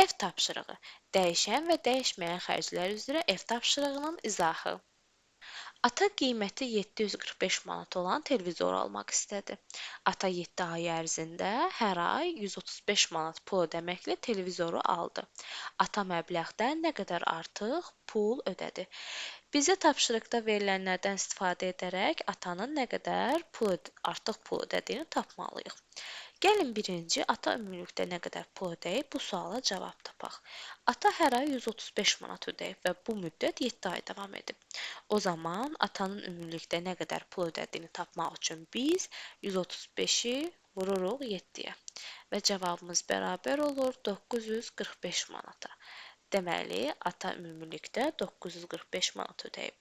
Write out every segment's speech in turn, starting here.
Ev tapşırığı. Dəyişən və dəyişməyən xərclər üzrə ev tapşırığının izahı. Ata qiyməti 745 manat olan televizor almaq istədi. Ata 7 ay ərzində hər ay 135 manat pul ödəməklə televizoru aldı. Ata məbləğdən nə qədər artıq pul ödədi. Bizə tapşırıqda verilənlərdən istifadə edərək atanın nə qədər artıq pul ödədiyini tapmalıyıq. Gəlin birinci ata ümumilikdə nə qədər pul ödəyib bu suala cavab tapaq. Ata hər ay 135 manat ödəyib və bu müddət 7 ay davam edib. O zaman atanın ümumilikdə nə qədər pul ödədiyini tapmaq üçün biz 135-i vururuq 7-yə və cavabımız bərabər olur 945 manata. Deməli, ata ümumilikdə 945 manat ödəyib.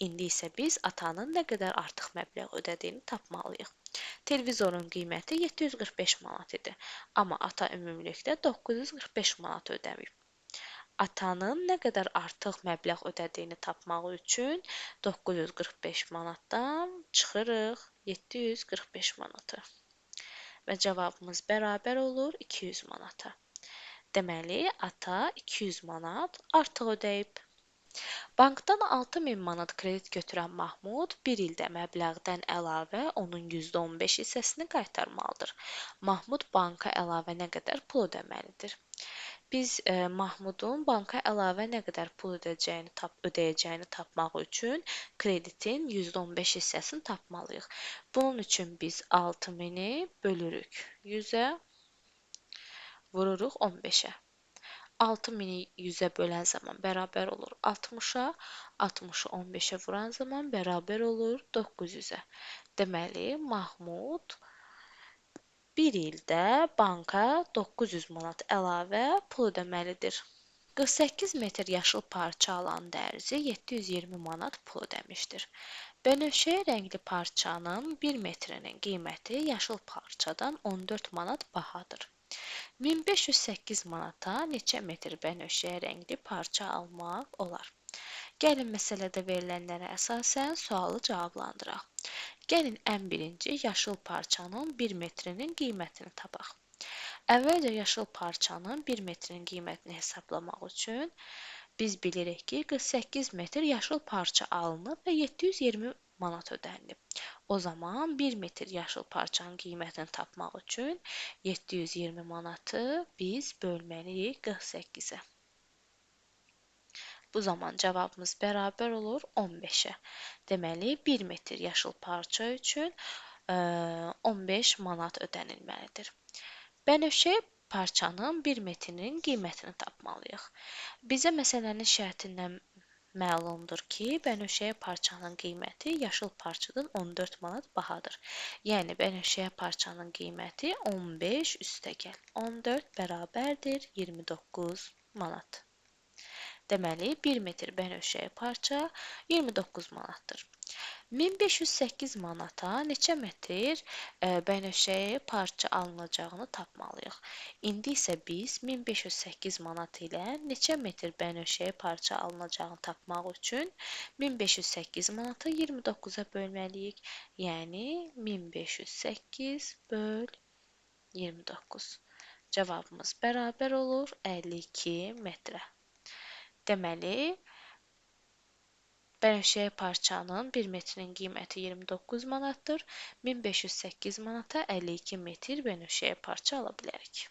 İndi isə biz atanın nə qədər artıq məbləğ ödədiyini tapmalıyıq. Televizorun qiyməti 745 manat idi, amma ata ümumilikdə 945 manat ödəməyib. Atanın nə qədər artıq məbləğ ödədiyini tapmaq üçün 945 manatdan çıxırıq 745 manatı və cavabımız bərabər olur 200 manata. Deməli, ata 200 manat artıq ödəyib. Bankdan 6000 manat kredit götürən Mahmud bir ildə məbləğdən əlavə onun %15 hissəsini qaytarmalıdır. Mahmud banka əlavə nə qədər pul ödəməlidir? Biz Mahmudun banka əlavə nə qədər pul ödəyəcəyini tapmaq üçün kreditin %15 hissəsini tapmalıyıq. Bunun üçün biz 6000-i bölürük 100-ə, vururuq 15-ə. 6000-i 100-ə bölən zaman bərabər olur 60-a, 60-ı 15-ə vuran zaman bərabər olur 900-ə. Deməli, Mahmud bir ildə banka 900 manat əlavə pul ödəməlidir. 48 metr yaşıl parça alan dərzi 720 manat pul ödəmişdir. Bənövşəyi rəngli parçanın 1 metrinin qiyməti yaşıl parçadan 14 manat bahadır. 1508 manata neçə metr bənövşəyi rəngli parça almaq olar? Gəlin məsələdə verilənlərə əsasən sualı cavablandıraq. Gəlin ən birinci yaşıl parçanın 1 metrinin qiymətini tapaq. Əvvəlcə yaşıl parçanın 1 metrinin qiymətini hesablamaq üçün biz bilirik ki, 48 metr yaşıl parça alınıb və 720 manat ödənilib. O zaman 1 metr yaşıl parçanın qiymətini tapmaq üçün 720 manatı biz bölməliyik 48-ə. Bu zaman cavabımız bərabər olur 15-ə. Deməli, 1 metr yaşıl parça üçün 15 manat ödənilməlidir. Bənövşəyi parçanın 1 metrinin qiymətini tapmalıyıq. Bizə məsələnin şərtindən məlumdur ki, bənövşəyi parçanın qiyməti yaşıl parçadan 14 manat bahadır. Yəni, bənövşəyi parçanın qiyməti 15 üstəgəl 14 bərabərdir 29 manat. Deməli, 1 metr bənövşəyi parça 29 manatdır. 1508 manata neçə metr bənövşəyi parça alınacağını tapmalıyıq. İndi isə biz 1508 manat ilə neçə metr bənövşəyi parça alınacağını tapmaq üçün 1508 manatı 29-a bölməliyik. Yəni 1508 böl 29. Cavabımız bərabər olur 52 metrə. Deməli, bənövşəyi parçanın 1 metrinin qiyməti 29 manatdır. 1508 manata 52 metr bənövşəyi parça ala bilərik.